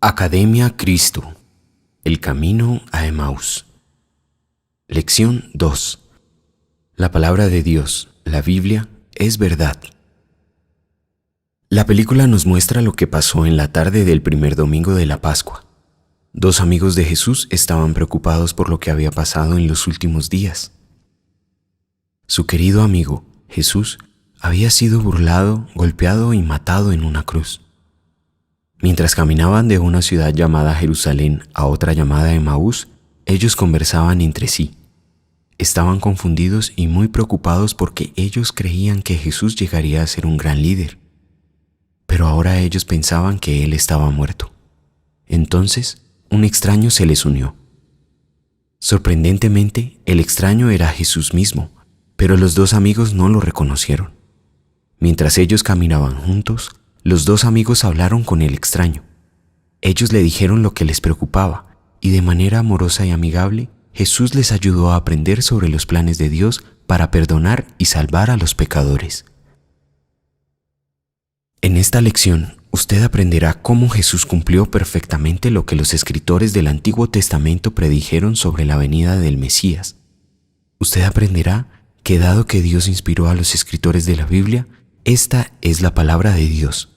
Academia Cristo. El camino a Emaús. Lección 2. La palabra de Dios, la Biblia, es verdad. La película nos muestra lo que pasó en la tarde del primer domingo de la Pascua. Dos amigos de Jesús estaban preocupados por lo que había pasado en los últimos días. Su querido amigo, Jesús, había sido burlado, golpeado y matado en una cruz. Mientras caminaban de una ciudad llamada Jerusalén a otra llamada Emaús, ellos conversaban entre sí. Estaban confundidos y muy preocupados porque ellos creían que Jesús llegaría a ser un gran líder. Pero ahora ellos pensaban que él estaba muerto. Entonces, un extraño se les unió. Sorprendentemente, el extraño era Jesús mismo, pero los dos amigos no lo reconocieron. Mientras ellos caminaban juntos, los dos amigos hablaron con el extraño. Ellos le dijeron lo que les preocupaba, y de manera amorosa y amigable, Jesús les ayudó a aprender sobre los planes de Dios para perdonar y salvar a los pecadores. En esta lección, usted aprenderá cómo Jesús cumplió perfectamente lo que los escritores del Antiguo Testamento predijeron sobre la venida del Mesías. Usted aprenderá que dado que Dios inspiró a los escritores de la Biblia, esta es la palabra de Dios.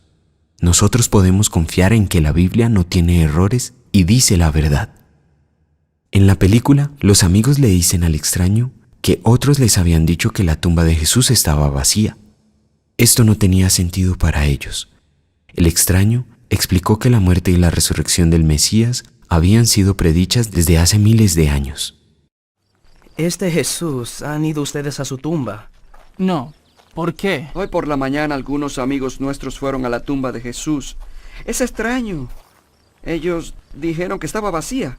Nosotros podemos confiar en que la Biblia no tiene errores y dice la verdad. En la película, los amigos le dicen al extraño que otros les habían dicho que la tumba de Jesús estaba vacía. Esto no tenía sentido para ellos. El extraño explicó que la muerte y la resurrección del Mesías habían sido predichas desde hace miles de años. Jesús, ¿han ido ustedes a su tumba? No. ¿Por qué? Hoy por la mañana algunos amigos nuestros fueron a la tumba de Jesús. Es extraño. Ellos dijeron que estaba vacía.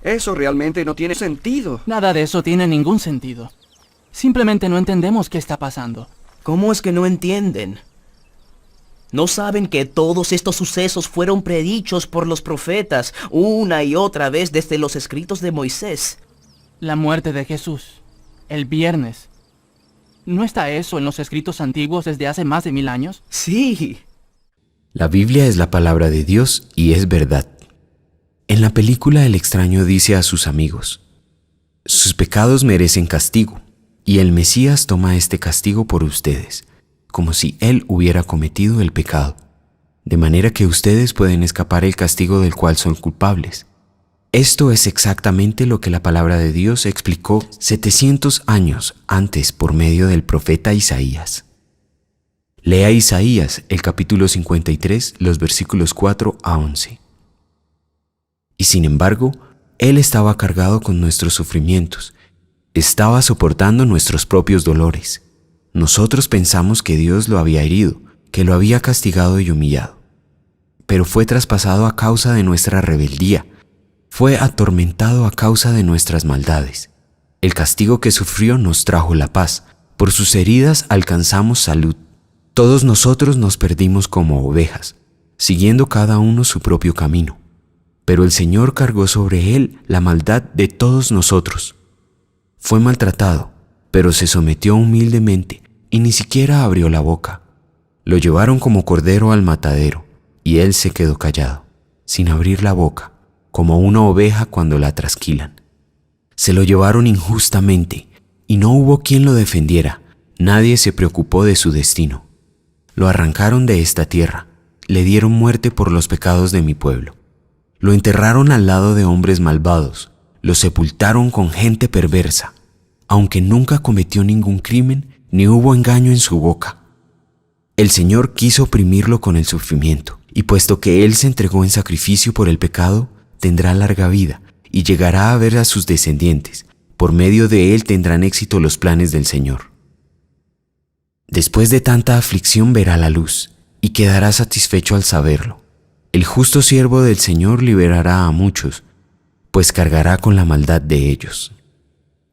Eso realmente no tiene sentido. Nada de eso tiene ningún sentido. Simplemente no entendemos qué está pasando. ¿Cómo es que no entienden? ¿No saben que todos estos sucesos fueron predichos por los profetas una y otra vez desde los escritos de Moisés? La muerte de Jesús, el viernes. ¿No está eso en los escritos antiguos desde hace más de 1000 años? Sí. La Biblia es la palabra de Dios y es verdad. En la película el extraño dice a sus amigos: sus pecados merecen castigo, y el Mesías toma este castigo por ustedes, como si él hubiera cometido el pecado, de manera que ustedes pueden escapar el castigo del cual son culpables. Esto es exactamente lo que la palabra de Dios explicó 700 años antes por medio del profeta Isaías. Lea Isaías, el capítulo 53, los versículos 4 a 11. Y sin embargo, Él estaba cargado con nuestros sufrimientos, estaba soportando nuestros propios dolores. Nosotros pensamos que Dios lo había herido, que lo había castigado y humillado. Pero fue traspasado a causa de nuestra rebeldía, fue atormentado a causa de nuestras maldades. El castigo que sufrió nos trajo la paz. Por sus heridas alcanzamos salud. Todos nosotros nos perdimos como ovejas, siguiendo cada uno su propio camino. Pero el Señor cargó sobre él la maldad de todos nosotros. Fue maltratado, pero se sometió humildemente y ni siquiera abrió la boca. Lo llevaron como cordero al matadero, y él se quedó callado, sin abrir la boca, como una oveja cuando la trasquilan. Se lo llevaron injustamente, y no hubo quien lo defendiera. Nadie se preocupó de su destino. Lo arrancaron de esta tierra, le dieron muerte por los pecados de mi pueblo. Lo enterraron al lado de hombres malvados, lo sepultaron con gente perversa, aunque nunca cometió ningún crimen ni hubo engaño en su boca. El Señor quiso oprimirlo con el sufrimiento, y puesto que Él se entregó en sacrificio por el pecado, tendrá larga vida y llegará a ver a sus descendientes. Por medio de él tendrán éxito los planes del Señor. Después de tanta aflicción verá la luz y quedará satisfecho al saberlo. El justo siervo del Señor liberará a muchos, pues cargará con la maldad de ellos.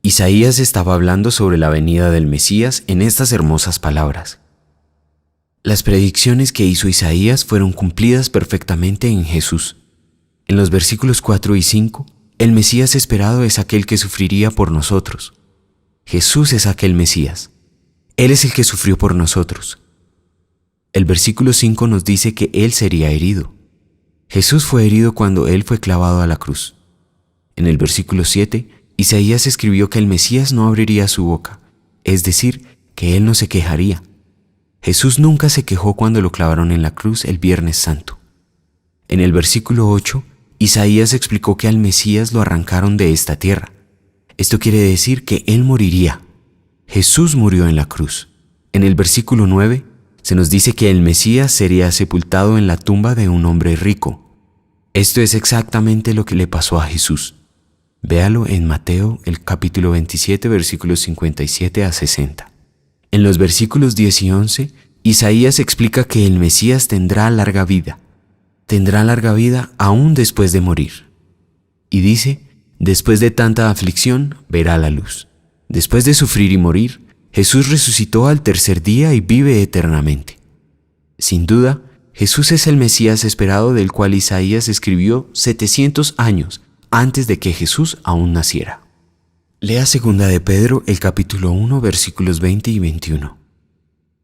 Isaías estaba hablando sobre la venida del Mesías en estas hermosas palabras. Las predicciones que hizo Isaías fueron cumplidas perfectamente en Jesús. En los versículos 4 y 5, el Mesías esperado es aquel que sufriría por nosotros. Jesús es aquel Mesías. Él es el que sufrió por nosotros. El versículo 5 nos dice que Él sería herido. Jesús fue herido cuando Él fue clavado a la cruz. En el versículo 7, Isaías escribió que el Mesías no abriría su boca, es decir, que Él no se quejaría. Jesús nunca se quejó cuando lo clavaron en la cruz el Viernes Santo. En el versículo 8, Isaías explicó que al Mesías lo arrancaron de esta tierra. Esto quiere decir que Él moriría. Jesús murió en la cruz. En el versículo 9, se nos dice que el Mesías sería sepultado en la tumba de un hombre rico. Esto es exactamente lo que le pasó a Jesús. Véalo en Mateo, el capítulo 27, versículos 57 a 60. En los versículos 10 y 11, Isaías explica que el Mesías tendrá larga vida. Tendrá larga vida aún después de morir. Y dice, después de tanta aflicción, verá la luz. Después de sufrir y morir, Jesús resucitó al tercer día y vive eternamente. Sin duda, Jesús es el Mesías esperado del cual Isaías escribió 700 años antes de que Jesús aún naciera. Lea 2 de Pedro, el capítulo 1, versículos 20 y 21.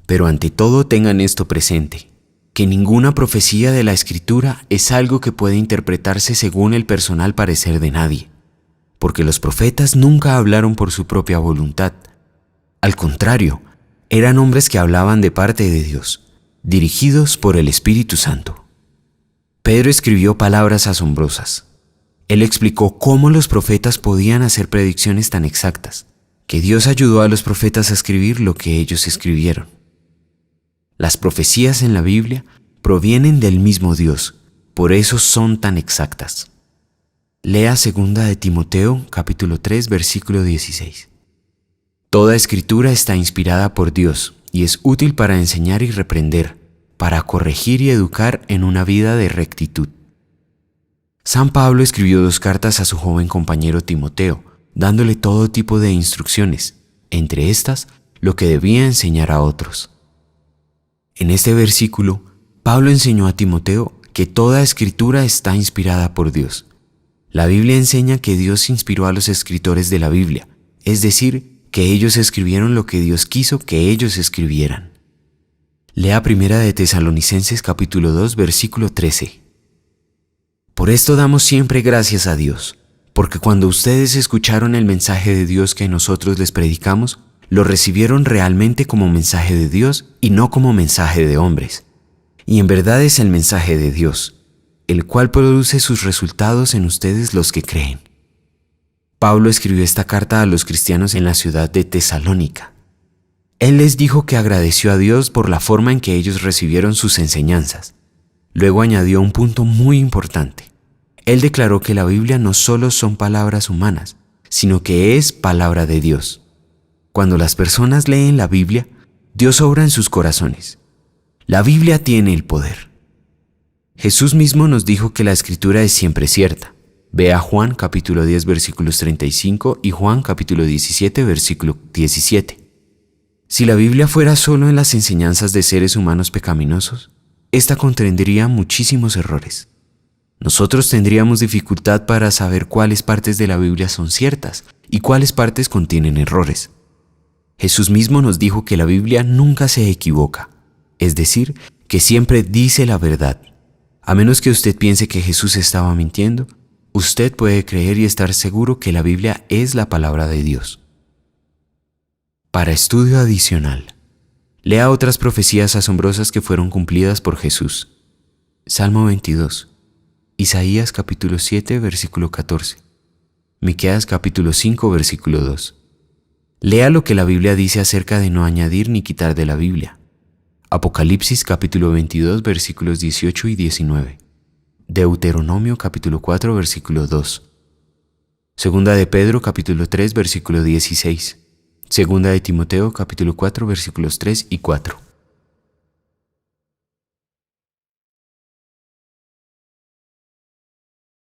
Pero ante todo tengan esto presente, que ninguna profecía de la Escritura es algo que puede interpretarse según el personal parecer de nadie, porque los profetas nunca hablaron por su propia voluntad. Al contrario, eran hombres que hablaban de parte de Dios, dirigidos por el Espíritu Santo. Pedro escribió palabras asombrosas. Él explicó cómo los profetas podían hacer predicciones tan exactas, que Dios ayudó a los profetas a escribir lo que ellos escribieron. Las profecías en la Biblia provienen del mismo Dios, por eso son tan exactas. Lea 2 de Timoteo, capítulo 3, versículo 16. Toda escritura está inspirada por Dios y es útil para enseñar y reprender, para corregir y educar en una vida de rectitud. San Pablo escribió 2 cartas a su joven compañero Timoteo, dándole todo tipo de instrucciones, entre estas, lo que debía enseñar a otros. En este versículo, Pablo enseñó a Timoteo que toda escritura está inspirada por Dios. La Biblia enseña que Dios inspiró a los escritores de la Biblia, es decir, que ellos escribieron lo que Dios quiso que ellos escribieran. Lea 1 de Tesalonicenses capítulo 2, versículo 13. Por esto damos siempre gracias a Dios, porque cuando ustedes escucharon el mensaje de Dios que nosotros les predicamos, lo recibieron realmente como mensaje de Dios y no como mensaje de hombres. Y en verdad es el mensaje de Dios, el cual produce sus resultados en ustedes los que creen. Pablo escribió esta carta a los cristianos en la ciudad de Tesalónica. Él les dijo que agradeció a Dios por la forma en que ellos recibieron sus enseñanzas. Luego añadió un punto muy importante. Él declaró que la Biblia no solo son palabras humanas, sino que es palabra de Dios. Cuando las personas leen la Biblia, Dios obra en sus corazones. La Biblia tiene el poder. Jesús mismo nos dijo que la Escritura es siempre cierta. Vea Juan capítulo 10 versículos 35 y Juan capítulo 17 versículo 17. Si la Biblia fuera solo en las enseñanzas de seres humanos pecaminosos, esta contendría muchísimos errores. Nosotros tendríamos dificultad para saber cuáles partes de la Biblia son ciertas y cuáles partes contienen errores. Jesús mismo nos dijo que la Biblia nunca se equivoca, es decir, que siempre dice la verdad. A menos que usted piense que Jesús estaba mintiendo, usted puede creer y estar seguro que la Biblia es la palabra de Dios. Para estudio adicional, lea otras profecías asombrosas que fueron cumplidas por Jesús. Salmo 22, Isaías capítulo 7, versículo 14, Miqueas capítulo 5, versículo 2. Lea lo que la Biblia dice acerca de no añadir ni quitar de la Biblia. Apocalipsis capítulo 22, versículos 18 y 19. Deuteronomio capítulo 4, versículo 2. Segunda de Pedro capítulo 3, versículo 16. Segunda de Timoteo capítulo 4, versículos 3 y 4.